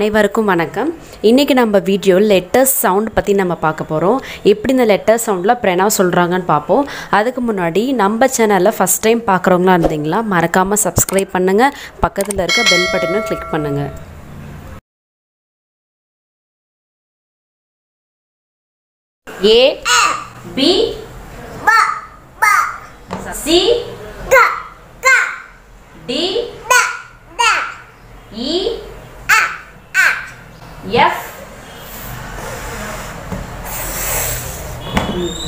அனைவருக்கும் வணக்கம். இன்னைக்கு நம்ம வீடியோ லெட்டர்ஸ் சவுண்ட் பத்தி நம்ம பார்க்க போறோம். எப்படி இந்த லெட்டர் சவுண்ட்ல ப்ரொனவுன்ஸ் சொல்றாங்கன்னு பாப்போம். அதுக்கு முன்னாடி நம்ம சேனல்ல ஃபர்ஸ்ட் டைம் பார்க்கறவங்களா இருந்தீங்களா மறக்காம Subscribe பண்ணுங்க. பக்கத்துல இருக்க பெல் பட்டனை கிளிக் பண்ணுங்க. A B C D E F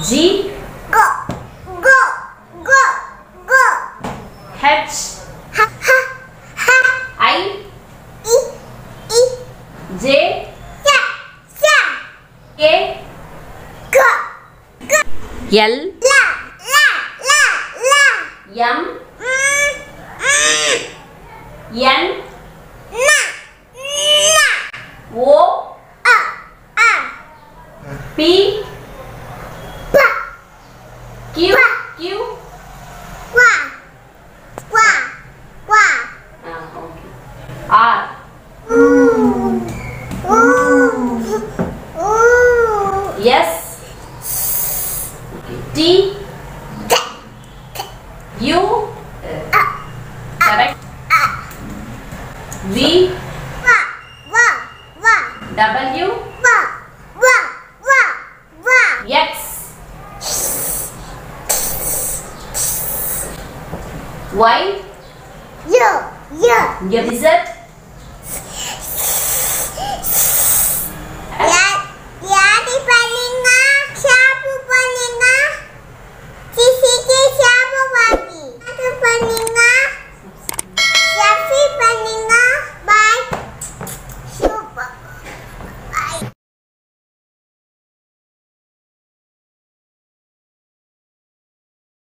G H I J K L M N O P Q R S T U correct V W X Y Z